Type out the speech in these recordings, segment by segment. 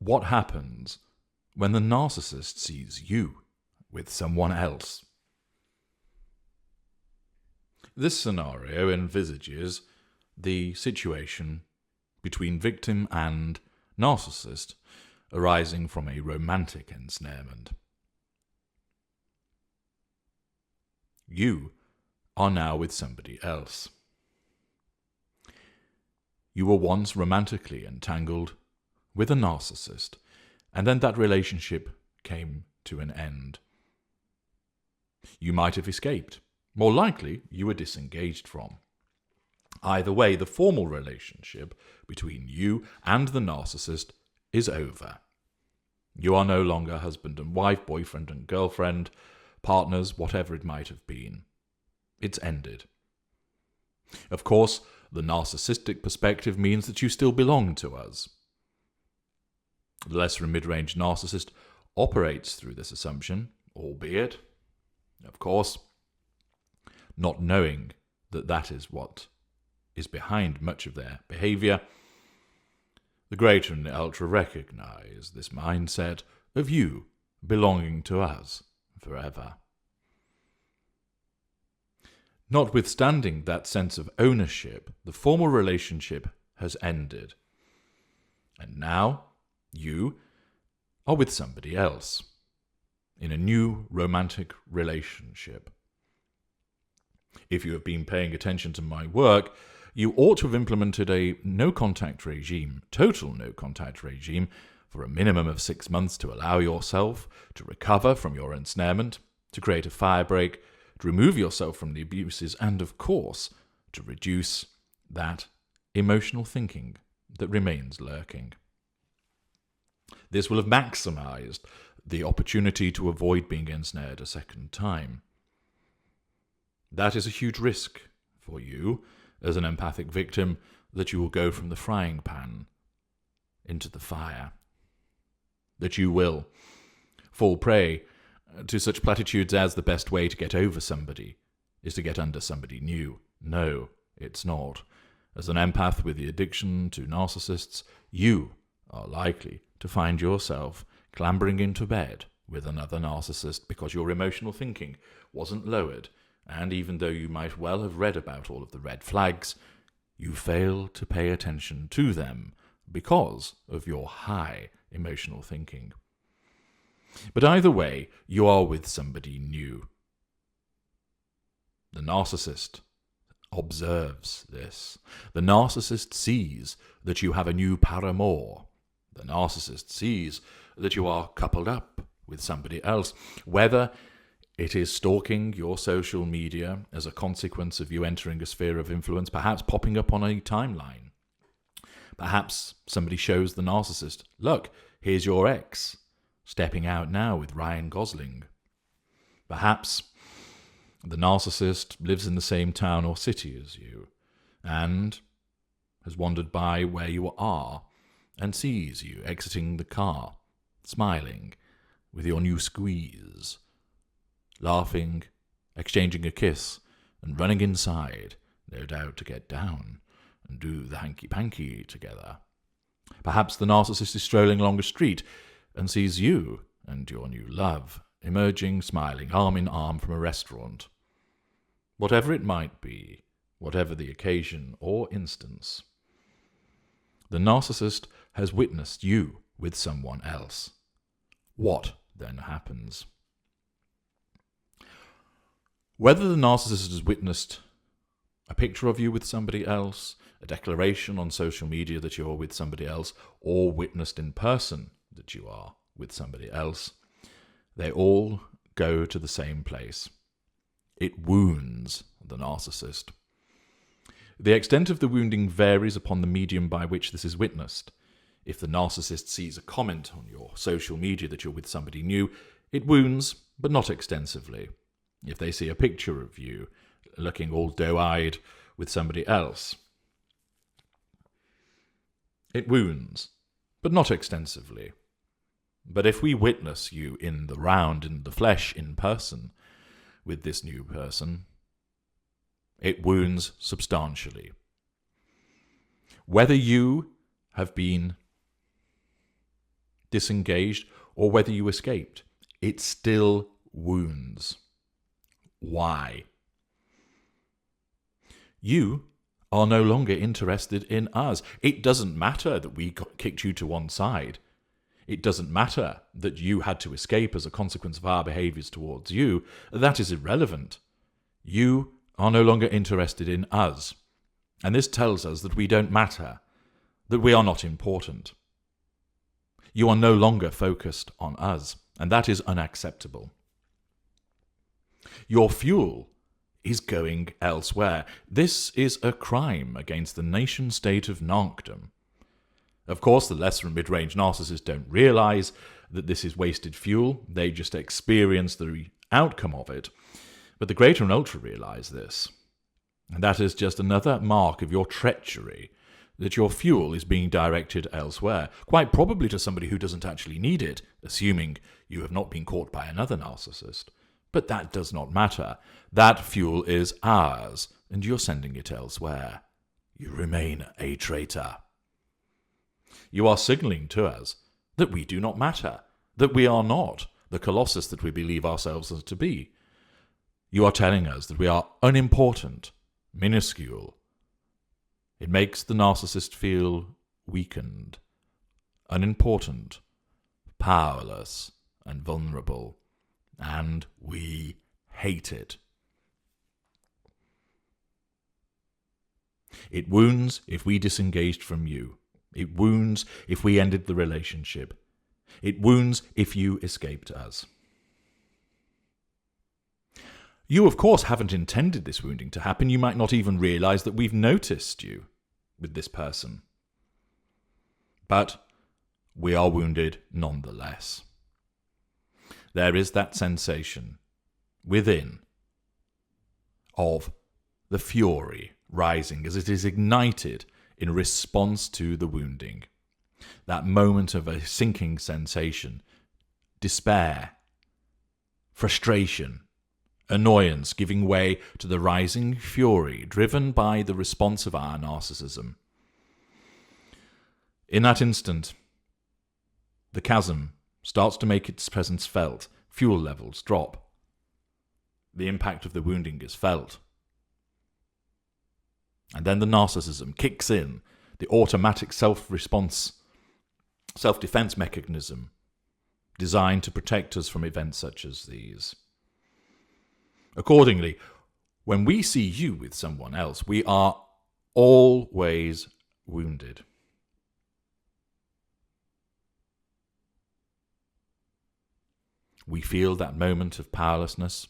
what happens when the narcissist sees you with someone else. This scenario envisages the situation between victim and narcissist arising from a romantic ensnarement. You are now with somebody else. You were once romantically entangled with a narcissist, and then that relationship came to an end. You might have escaped. More likely, you were disengaged from. Either way, the formal relationship between you and the narcissist is over. You are no longer husband and wife, boyfriend and girlfriend, partners, whatever it might have been. It's ended. Of course, the narcissistic perspective means that you still belong to us. The lesser and mid-range narcissist operates through this assumption, albeit, of course, not knowing that that is what is behind much of their behaviour. The greater and the ultra recognise this mindset of you belonging to us forever. Notwithstanding that sense of ownership, the formal relationship has ended. And now you are with somebody else in a new romantic relationship. If you have been paying attention to my work, you ought to have implemented a no-contact regime, total no-contact regime, for a minimum of 6 months to allow yourself to recover from your ensnarement, to create a firebreak, to remove yourself from the abuses, and, of course, to reduce that emotional thinking that remains lurking. This will have maximized the opportunity to avoid being ensnared a second time. That is a huge risk for you, as an empathic victim, that you will go from the frying pan into the fire. That you will fall prey to such platitudes as the best way to get over somebody is to get under somebody new. No, it's not. As an empath with the addiction to narcissists, you are likely to find yourself clambering into bed with another narcissist because your emotional thinking wasn't lowered, and even though you might well have read about all of the red flags, you fail to pay attention to them because of your high emotional thinking. But either way, you are with somebody new. The narcissist observes this. The narcissist sees that you have a new paramour. The narcissist sees that you are coupled up with somebody else, whether it is stalking your social media as a consequence of you entering a sphere of influence, perhaps popping up on a timeline. Perhaps somebody shows the narcissist, look, here's your ex, stepping out now with Ryan Gosling. Perhaps the narcissist lives in the same town or city as you, and has wandered by where you are, and sees you exiting the car, smiling, with your new squeeze, laughing, exchanging a kiss, and running inside, no doubt to get down and do the hanky-panky together. Perhaps the narcissist is strolling along a street and sees you and your new love emerging, smiling, arm in arm from a restaurant. Whatever it might be, whatever the occasion or instance, the narcissist has witnessed you with someone else. What then happens? Whether the narcissist has witnessed a picture of you with somebody else, a declaration on social media that you're with somebody else, or witnessed in person that you are with somebody else, they all go to the same place. It wounds the narcissist. The extent of the wounding varies upon the medium by which this is witnessed. If the narcissist sees a comment on your social media that you're with somebody new, it wounds, but not extensively. If they see a picture of you looking all doe-eyed with somebody else, it wounds, but not extensively. But if we witness you in the round, in the flesh, in person, with this new person, it wounds substantially. Whether you have been disengaged, or whether you escaped, it still wounds. Why? You are no longer interested in us. It doesn't matter that we kicked you to one side. It doesn't matter that you had to escape as a consequence of our behaviours towards you. That is irrelevant. You are no longer interested in us. And this tells us that we don't matter, that we are not important. You are no longer focused on us, and that is unacceptable. Your fuel is going elsewhere. This is a crime against the nation-state of narcdom. Of course, the lesser and mid-range narcissists don't realise that this is wasted fuel. They just experience the outcome of it. But the greater and ultra realise this. And that is just another mark of your treachery, that your fuel is being directed elsewhere, quite probably to somebody who doesn't actually need it, assuming you have not been caught by another narcissist. But that does not matter. That fuel is ours, and you're sending it elsewhere. You remain a traitor. You are signalling to us that we do not matter, that we are not the colossus that we believe ourselves to be. You are telling us that we are unimportant, minuscule. It makes the narcissist feel weakened, unimportant, powerless, and vulnerable. And we hate it. It wounds if we disengaged from you. It wounds if we ended the relationship. It wounds if you escaped us. You, of course, haven't intended this wounding to happen. You might not even realise that we've noticed you with this person. But we are wounded nonetheless. There is that sensation within of the fury rising as it is ignited in response to the wounding. That moment of a sinking sensation, despair, frustration, annoyance giving way to the rising fury driven by the response of our narcissism. In that instant, the chasm starts to make its presence felt. Fuel levels drop. The impact of the wounding is felt. And then the narcissism kicks in, the automatic self-defense mechanism designed to protect us from events such as these. Accordingly, when we see you with someone else, we are always wounded. We feel that moment of powerlessness,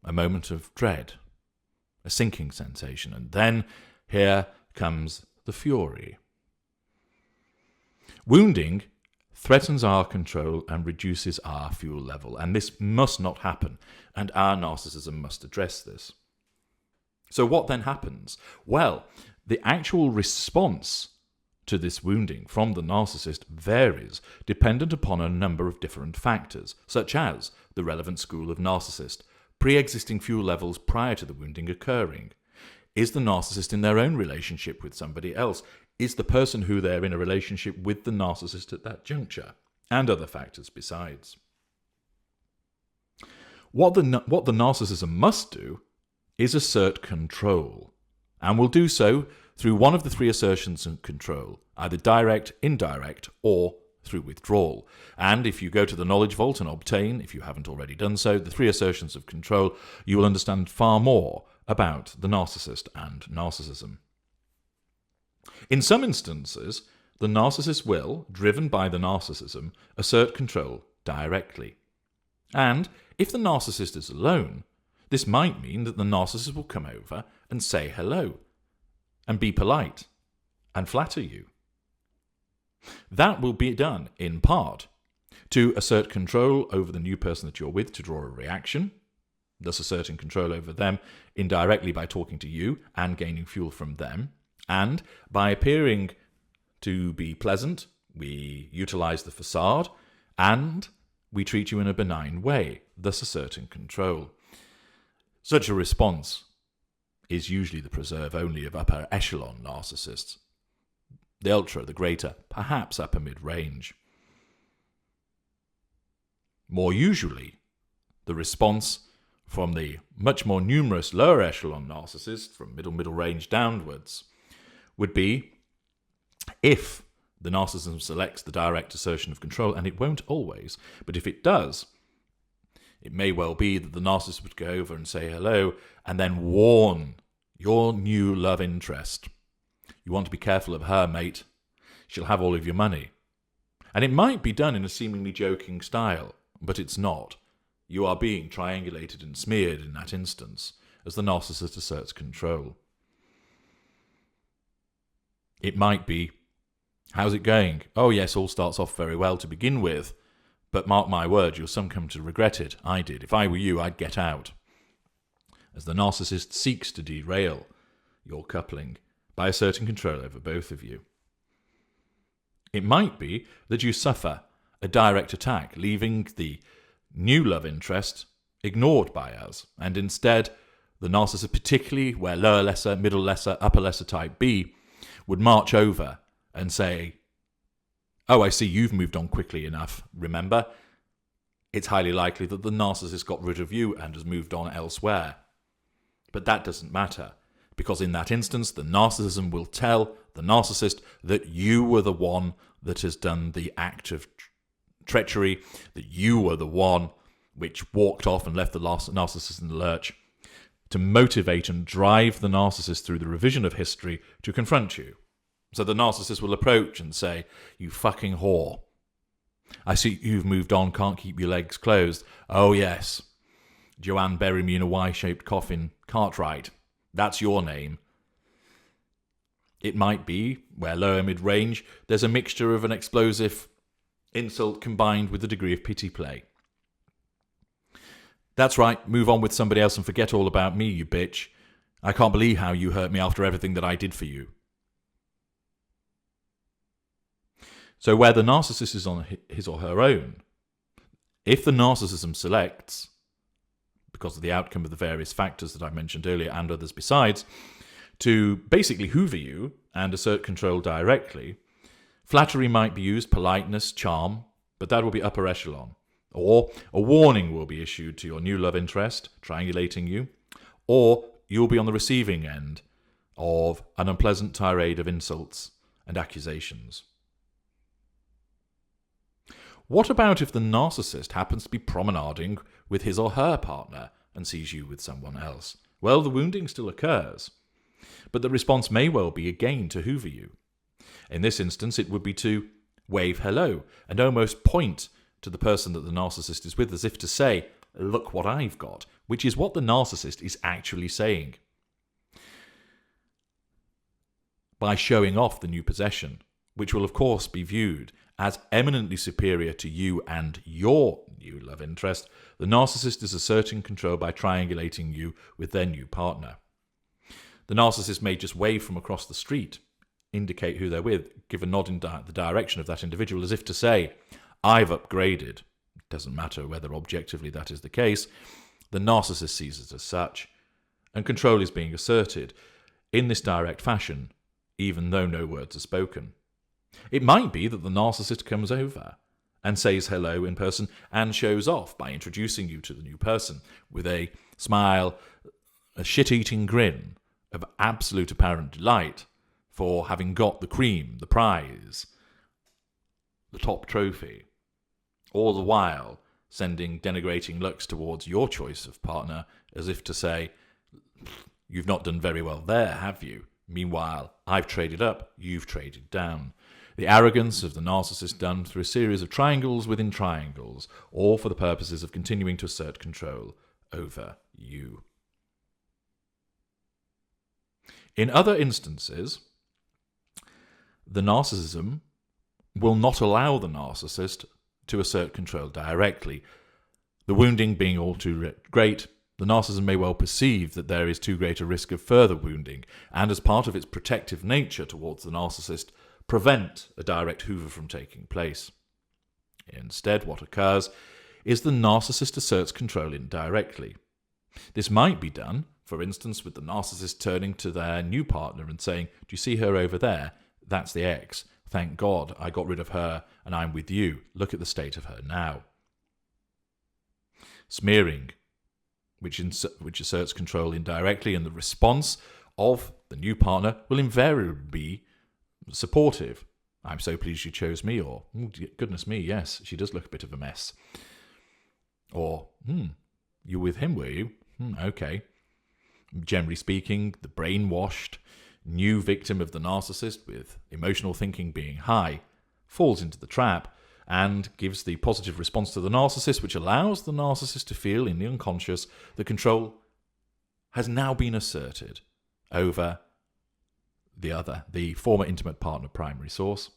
a moment of dread, a sinking sensation, and then here comes the fury. Wounding threatens our control and reduces our fuel level, and this must not happen, and our narcissism must address this. So what then happens? Well, the actual response to this wounding from the narcissist varies dependent upon a number of different factors, such as the relevant school of narcissist, pre-existing fuel levels prior to the wounding occurring. Is the narcissist in their own relationship with somebody else? Is the person who they're in a relationship with the narcissist at that juncture? And other factors besides. What the narcissism must do is assert control, and will do so through one of the three assertions of control, either direct, indirect, or through withdrawal. And if you go to the Knowledge Vault and obtain, if you haven't already done so, the three assertions of control, you will understand far more about the narcissist and narcissism. In some instances, the narcissist will, driven by the narcissism, assert control directly. And if the narcissist is alone, this might mean that the narcissist will come over and say hello, and be polite, and flatter you. That will be done, in part, to assert control over the new person that you're with to draw a reaction, thus asserting control over them indirectly by talking to you and gaining fuel from them, and by appearing to be pleasant, we utilize the facade, and we treat you in a benign way, thus asserting control. Such a response is usually the preserve only of upper echelon narcissists. The ultra, the greater, perhaps upper mid-range. More usually, the response from the much more numerous lower echelon narcissists, from middle range downwards, would be, if the narcissism selects the direct assertion of control, and it won't always, but if it does, it may well be that the narcissist would go over and say hello and then warn your new love interest. You want to be careful of her, mate. She'll have all of your money. And it might be done in a seemingly joking style, but it's not. You are being triangulated and smeared in that instance as the narcissist asserts control. It might be, how's it going? Oh yes, all starts off very well to begin with, but mark my word, you'll soon come to regret it. I did. If I were you, I'd get out. As the narcissist seeks to derail your coupling by asserting control over both of you. It might be that you suffer a direct attack, leaving the new love interest ignored by us, and instead the narcissist, particularly where lower lesser, middle lesser, upper lesser type B, would march over and say, oh, I see you've moved on quickly enough. Remember, it's highly likely that the narcissist got rid of you and has moved on elsewhere. But that doesn't matter, because in that instance, the narcissism will tell the narcissist that you were the one that has done the act of treachery, that you were the one which walked off and left the narcissist in the lurch, to motivate and drive the narcissist through the revision of history to confront you. So the narcissist will approach and say, you fucking whore. I see you've moved on, can't keep your legs closed. Oh yes, Joanne bury me in a Y-shaped coffin, Cartwright. That's your name. It might be, where lower mid-range, there's a mixture of an explosive insult combined with a degree of pity play. That's right, move on with somebody else and forget all about me, you bitch. I can't believe how you hurt me after everything that I did for you. So where the narcissist is on his or her own, if the narcissism selects, because of the outcome of the various factors that I mentioned earlier and others besides, to basically hoover you and assert control directly, flattery might be used, politeness, charm, but that will be upper echelon. Or a warning will be issued to your new love interest, triangulating you, or you'll be on the receiving end of an unpleasant tirade of insults and accusations. What about if the narcissist happens to be promenading with his or her partner and sees you with someone else? Well, the wounding still occurs, but the response may well be again to hoover you. In this instance, it would be to wave hello and almost point to the person that the narcissist is with as if to say, look what I've got, which is what the narcissist is actually saying. By showing off the new possession, which will of course be viewed as eminently superior to you and your new love interest, the narcissist is asserting control by triangulating you with their new partner. The narcissist may just wave from across the street, indicate who they're with, give a nod in the direction of that individual as if to say, I've upgraded. It doesn't matter whether objectively that is the case. The narcissist sees it as such, and control is being asserted in this direct fashion, even though no words are spoken. It might be that the narcissist comes over and says hello in person and shows off by introducing you to the new person with a smile, a shit-eating grin of absolute apparent delight for having got the cream, the prize, the top trophy, all the while sending denigrating looks towards your choice of partner as if to say, you've not done very well there, have you? Meanwhile, I've traded up, you've traded down. The arrogance of the narcissist done through a series of triangles within triangles, all for the purposes of continuing to assert control over you. In other instances, the narcissism will not allow the narcissist to assert control directly. The wounding being all too great, the narcissism may well perceive that there is too great a risk of further wounding, and as part of its protective nature towards the narcissist, prevent a direct hoover from taking place. Instead, what occurs is the narcissist asserts control indirectly. This might be done, for instance, with the narcissist turning to their new partner and saying, do you see her over there? That's the ex. Thank God I got rid of her and I'm with you. Look at the state of her now. smearing, which asserts control indirectly, and the response of the new partner will invariably be supportive. I'm so pleased you chose me, or goodness me, yes, she does look a bit of a mess. Or, you were with him, were you? Okay. Generally speaking, the brainwashed new victim of the narcissist, with emotional thinking being high, falls into the trap and gives the positive response to the narcissist, which allows the narcissist to feel in the unconscious that control has now been asserted over the former intimate partner primary source,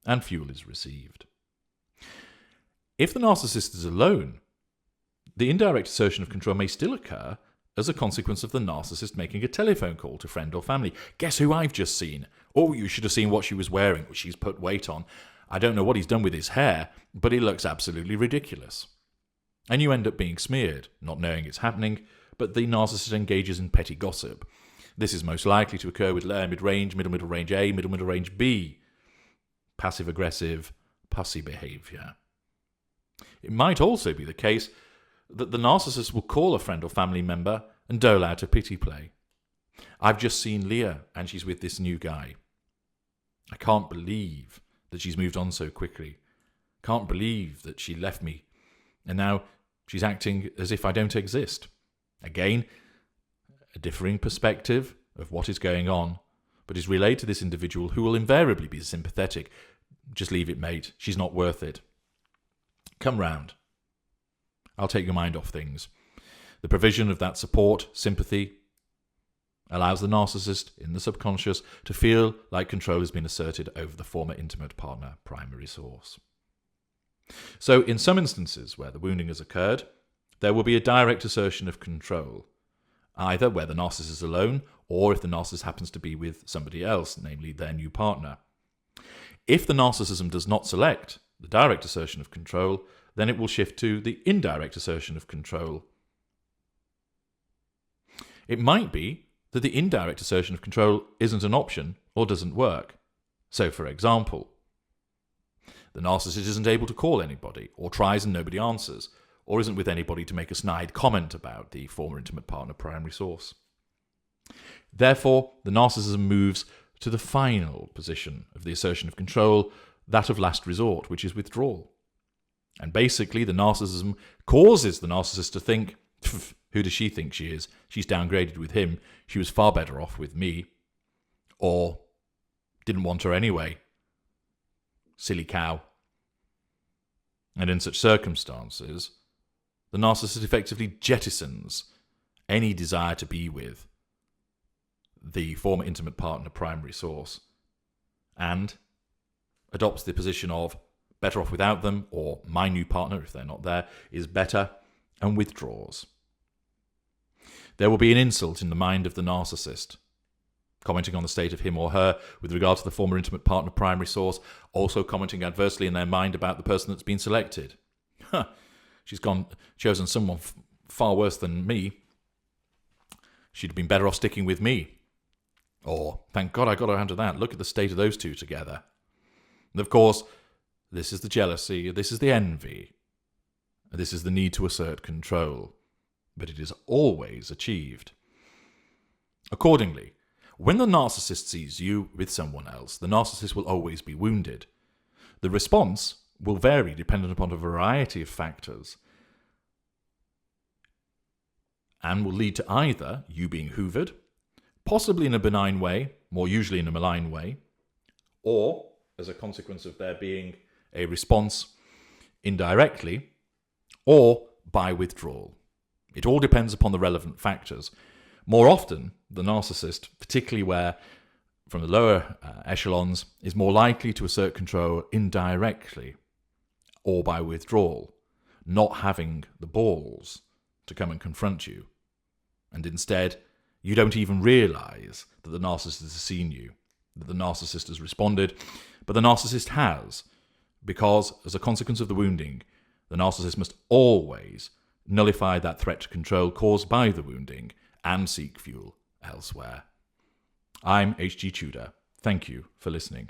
and fuel is received. If the narcissist is alone, the indirect assertion of control may still occur as a consequence of the narcissist making a telephone call to friend or family. Guess who I've just seen? Oh, you should have seen what she was wearing. She's put weight on. I don't know what he's done with his hair, but he looks absolutely ridiculous. And you end up being smeared, not knowing it's happening, but the narcissist engages in petty gossip. This is most likely to occur with lower mid-range, middle range A, middle range B. Passive-aggressive, pussy behaviour. It might also be the case that the narcissist will call a friend or family member and dole out a pity play. I've just seen Leah and she's with this new guy. I can't believe that she's moved on so quickly. Can't believe that she left me. And now she's acting as if I don't exist. Again, a differing perspective of what is going on, but is relayed to this individual, who will invariably be sympathetic. Just leave it, mate. She's not worth it. Come round. I'll take your mind off things. The provision of that support, sympathy, allows the narcissist in the subconscious to feel like control has been asserted over the former intimate partner primary source. So in some instances where the wounding has occurred, there will be a direct assertion of control, either where the narcissist is alone or if the narcissist happens to be with somebody else, namely their new partner. If the narcissism does not select the direct assertion of control, then it will shift to the indirect assertion of control. It might be that the indirect assertion of control isn't an option or doesn't work. So, for example, the narcissist isn't able to call anybody, or tries and nobody answers, or isn't with anybody to make a snide comment about the former intimate partner primary source. Therefore, the narcissism moves to the final position of the assertion of control, that of last resort, which is withdrawal. And basically, the narcissism causes the narcissist to think, who does she think she is? She's downgraded with him. She was far better off with me. Or didn't want her anyway. Silly cow. And in such circumstances, the narcissist effectively jettisons any desire to be with the former intimate partner primary source and adopts the position of better off without them, or my new partner, if they're not there, is better, and withdraws. There will be an insult in the mind of the narcissist, commenting on the state of him or her with regard to the former intimate partner primary source, also commenting adversely in their mind about the person that's been selected. She's chosen someone far worse than me. She'd have been better off sticking with me. Or, thank God I got around to that. Look at the state of those two together. And of course, this is the jealousy, this is the envy, this is the need to assert control. But it is always achieved. Accordingly, when the narcissist sees you with someone else, the narcissist will always be wounded. The response will vary dependent upon a variety of factors, and will lead to either you being hoovered, possibly in a benign way, more usually in a malign way, or, as a consequence of there being a response indirectly, or by withdrawal. It all depends upon the relevant factors. More often, the narcissist, particularly where from the lower echelons, is more likely to assert control indirectly or by withdrawal, not having the balls to come and confront you. And instead, you don't even realise that the narcissist has seen you, that the narcissist has responded, but the narcissist has, because as a consequence of the wounding, the narcissist must always nullify that threat to control caused by the wounding and seek fuel elsewhere. I'm H.G. Tudor. Thank you for listening.